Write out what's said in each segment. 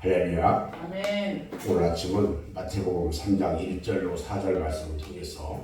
할렐루야. 아멘. 오늘 아침은 마태복음 3장 1절로 4절 말씀을 통해서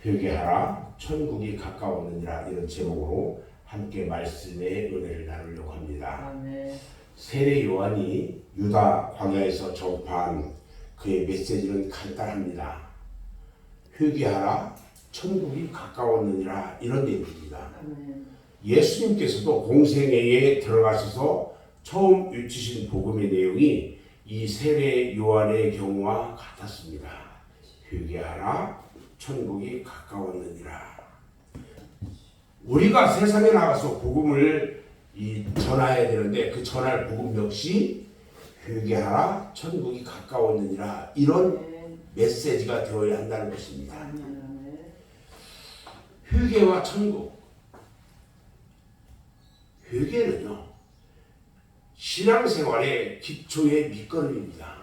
회개하라 천국이 가까웠느니라 이런 제목으로 함께 말씀의 은혜를 나누려고 합니다. 아멘. 세례 요한이 유다 광야에서 전파한 그의 메시지는 간단합니다. 회개하라 천국이 가까웠느니라 이런 내용입니다. 아멘. 예수님께서도 공생애에 들어가셔서 처음 외치신 복음의 내용이 이 세례 요한의 경우와 같았습니다. 회개하라 천국이 가까웠느니라. 우리가 세상에 나가서 복음을 전해야 되는데 그 전할 복음 역시 회개하라 천국이 가까웠느니라 이런 메시지가 되어야 한다는 것입니다. 아멘. 회개와 천국. 회개는요 신앙생활의 기초의 밑거름입니다.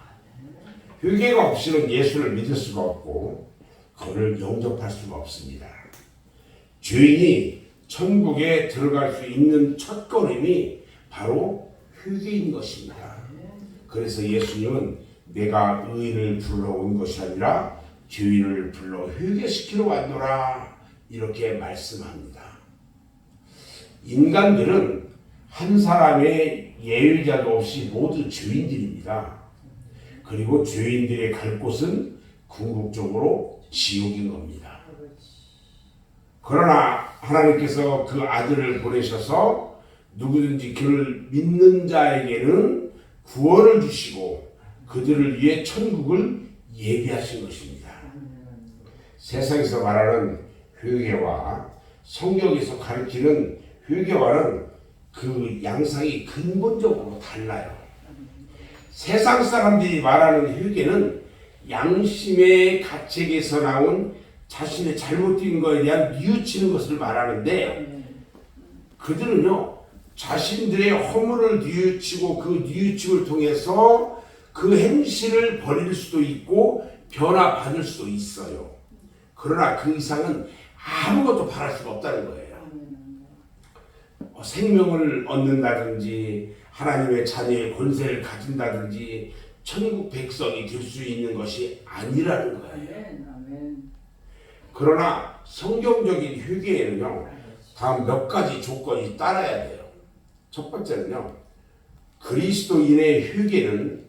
회개가 없이는 예수를 믿을 수가 없고 그를 영접할 수가 없습니다. 죄인이 천국에 들어갈 수 있는 첫걸음이 바로 회개인 것입니다. 그래서 예수님은 내가 의인을 불러온 것이 아니라 죄인을 불러 회개시키러 왔노라 이렇게 말씀합니다. 인간들은 한 사람의 예외자도 없이 모두 죄인들입니다. 그리고 죄인들의 갈 곳은 궁극적으로 지옥인 겁니다. 그러나 하나님께서 그 아들을 보내셔서 누구든지 그를 믿는 자에게는 구원을 주시고 그들을 위해 천국을 예비하신 것입니다. 세상에서 말하는 회개와 성경에서 가르치는 회개와는 그 양상이 근본적으로 달라요. 세상 사람들이 말하는 회개는 양심의 가책에서 나온 자신의 잘못된 것에 대한 뉘우치는 것을 말하는데 그들은요 자신들의 허물을 뉘우치고 그 뉘우침을 통해서 그 행실을 버릴 수도 있고 변화받을 수도 있어요. 그러나 그 이상은 아무것도 바랄 수가 없다는 거예요. 생명을 얻는다든지 하나님의 자녀의 권세를 가진다든지 천국 백성이 될 수 있는 것이 아니라는 거예요. 그러나 성경적인 회개에는요 다음 몇 가지 조건이 따라야 돼요. 첫 번째는요 그리스도인의 회개는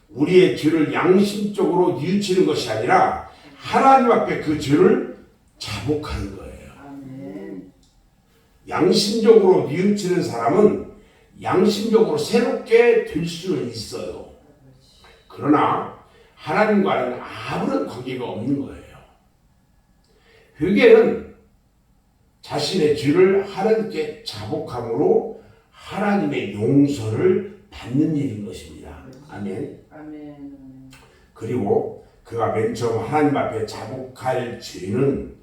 우리의 죄를 양심적으로 뉘우치는 것이 아니라 하나님 앞에 그 죄를 자복하는 거예요. 양심적으로 뉘우치는 사람은 양심적으로 새롭게 될 수는 있어요. 그러나 하나님과는 아무런 관계가 없는 거예요. 회개는 자신의 죄를 하나님께 자복함으로 하나님의 용서를 받는 일인 것입니다. 아멘. 그리고 그가 맨 처음 하나님 앞에 자복할 죄는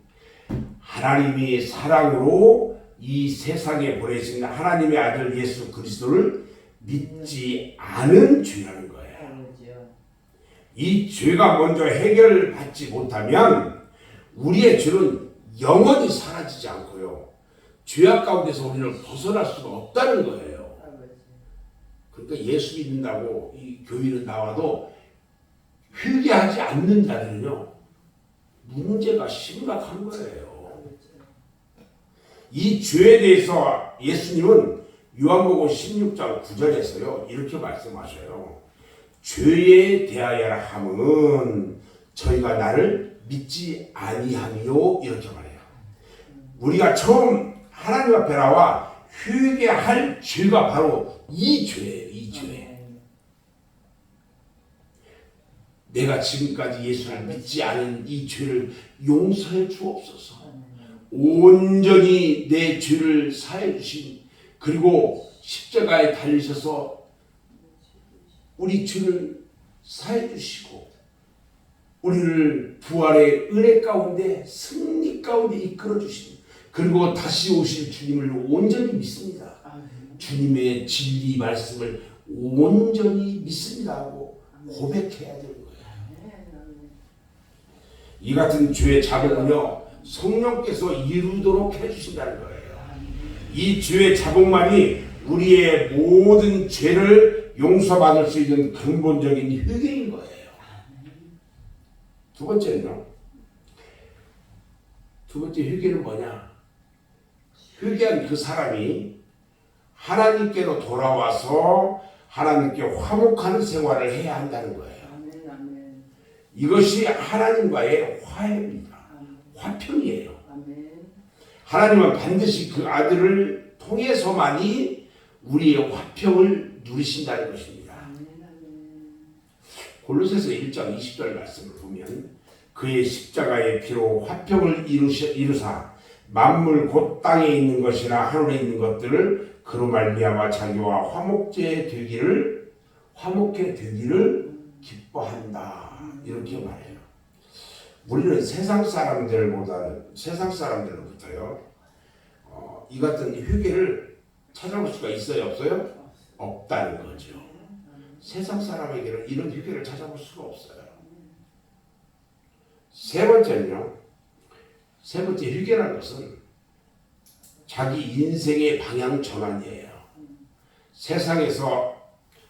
하나님이 사랑으로 이 세상에 보내신 하나님의 아들 예수 그리스도를 믿지 않은 죄라는 거예요. 이 죄가 먼저 해결받지 못하면 우리의 죄는 영원히 사라지지 않고요. 죄악 가운데서 우리는 벗어날 수가 없다는 거예요. 그러니까 예수 믿는다고 이 교회는 나와도 회개하지 않는 자들은요 문제가 심각한 거예요. 이 죄에 대해서 예수님은 요한복음 16장 9절에서요 이렇게 말씀하셔요. 죄에 대하여라 함은 저희가 나를 믿지 아니하며 이렇게 말해요. 우리가 처음 하나님 앞에 나와 회개할 죄가 바로 이 죄예요. 이 죄. 내가 지금까지 예수를 믿지 않은 이 죄를 용서해 주옵소서. 온전히 내 죄를 사해 주신 그리고 십자가에 달리셔서 우리 죄를 사해 주시고 우리를 부활의 은혜 가운데 승리 가운데 이끌어 주신 그리고 다시 오실 주님을 온전히 믿습니다. 주님의 진리 말씀을 온전히 믿습니다 하고 고백해야 되는 거예요. 이 같은 죄의 자복은요 성령께서 이루도록 해주신다는 거예요. 이 죄의 자복만이 우리의 모든 죄를 용서받을 수 있는 근본적인 회개인 거예요. 두 번째는요. 두 번째 회개는 뭐냐? 회개한 그 사람이 하나님께로 돌아와서 하나님께 화목하는 생활을 해야 한다는 거예요. 이것이 하나님과의 화해입니다. 화평이에요. 하나님은 반드시 그 아들을 통해서만이 우리의 화평을 누리신다는 것입니다. 골로새서 1장 20절 말씀을 보면 그의 십자가의 피로 화평을 이루사 만물 곧 땅에 있는 것이나 하늘에 있는 것들을 그로 말미암아 자기와 화목해 되기를 기뻐한다. 이렇게 말해요. 우리는 세상 사람들로부터요 이 같은 회개를 찾아볼 수가 있어요, 없어요? 없다는 거죠. 세상 사람에게는 이런 회개를 찾아볼 수가 없어요. 세 번째는요. 세 번째 회개라는 것은 자기 인생의 방향 전환이에요. 세상에서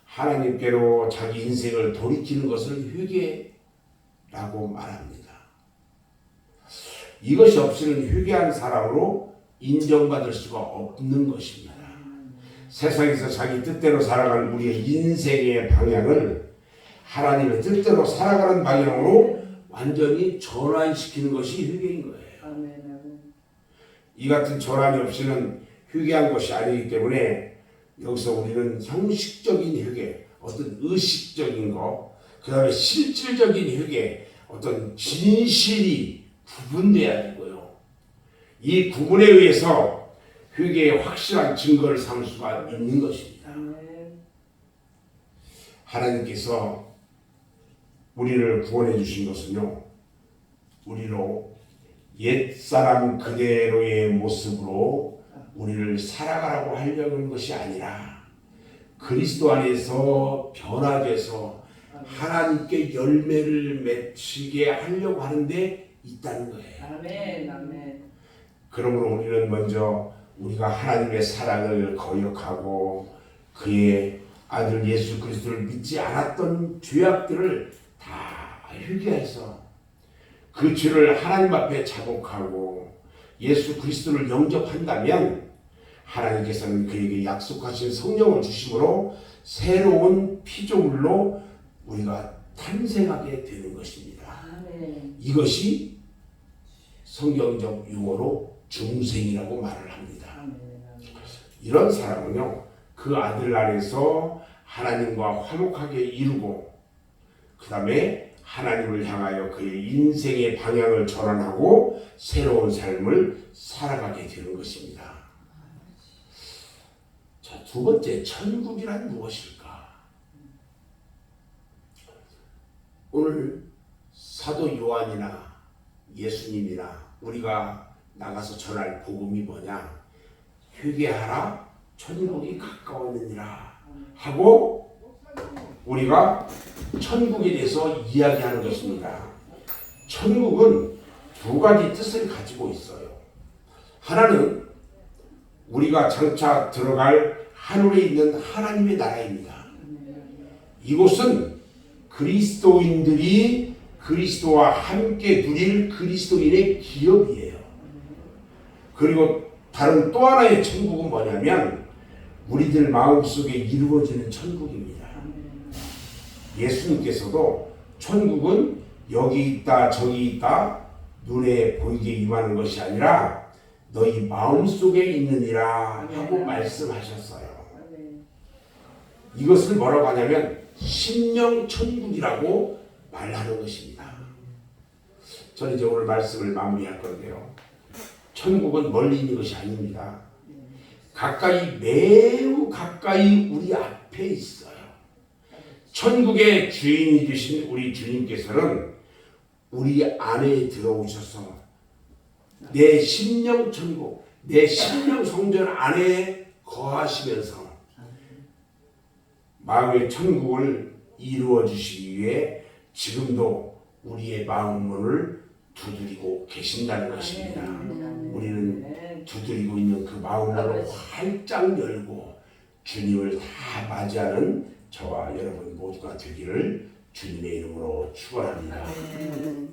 하나님께로 자기 인생을 돌이키는 것을 회개라고 말합니다. 이것이 없이는 회개한 사람으로 인정받을 수가 없는 것입니다. 세상에서 자기 뜻대로 살아가는 우리의 인생의 방향을 하나님의 뜻대로 살아가는 방향으로 완전히 전환시키는 것이 회개인 거예요. 이 같은 전환이 없이는 회개한 것이 아니기 때문에 여기서 우리는 형식적인 회개, 어떤 의식적인 것, 그 다음에 실질적인 회개, 어떤 진실이 구분돼야 되고요. 이 구분에 의해서 회개의 확실한 증거를 삼을 수가 있는 것입니다. 하나님께서 우리를 구원해 주신 것은요, 우리로 옛사람 그대로의 모습으로 우리를 살아가라고 하려는 것이 아니라 그리스도 안에서 변화돼서 하나님께 열매를 맺히게 하려고 하는데 있다는 거예요. 아멘. 그러므로 우리는 먼저 우리가 하나님의 사랑을 거역하고 그의 아들 예수 그리스도를 믿지 않았던 죄악들을 다 회개해서 그 죄를 하나님 앞에 자복하고 예수 그리스도를 영접한다면 하나님께서는 그에게 약속하신 성령을 주심으로 새로운 피조물로 우리가 탄생하게 되는 것입니다. 아멘. 이것이 성경적 용어로 중생이라고 말을 합니다. 아멘. 이런 사람은요, 그 아들 안에서 하나님과 화목하게 이루고 그 다음에 하나님을 향하여 그의 인생의 방향을 전환하고 새로운 삶을 살아가게 되는 것입니다. 자, 두 번째, 천국이란 무엇일까? 오늘 사도 요한이나 예수님이나 우리가 나가서 전할 복음이 뭐냐? 회개하라, 천국이 가까웠느니라 하고 우리가 천국에 대해서 이야기하는 것입니다. 천국은 두 가지 뜻을 가지고 있어요. 하나는 우리가 장차 들어갈 하늘에 있는 하나님의 나라입니다. 이곳은 그리스도인들이 그리스도와 함께 누릴 그리스도인의 기업이에요. 그리고 다른 또 하나의 천국은 뭐냐면 우리들 마음속에 이루어지는 천국입니다. 예수님께서도 천국은 여기 있다 저기 있다 눈에 보이게 임하는 것이 아니라 너희 마음속에 있느니라 하고 말씀하셨어요. 이것을 뭐라고 하냐면 심령천국이라고 말하는 것입니다. 저는 이제 오늘 말씀을 마무리할 건데요. 천국은 멀리 있는 것이 아닙니다. 가까이, 매우 가까이 우리 앞에 있어요. 천국의 주인이 되신 우리 주님께서는 우리 안에 들어오셔서 내 심령 천국, 내 심령 성전 안에 거하시면서 마음의 천국을 이루어 주시기 위해 지금도 우리의 마음 문을 두드리고 계신다는 것입니다. 우리는 두드리고 있는 그 마음 문을 활짝 열고 주님을 다 맞이하는 저와 여러분 모두가 되기를 주님의 이름으로 축원합니다. 네.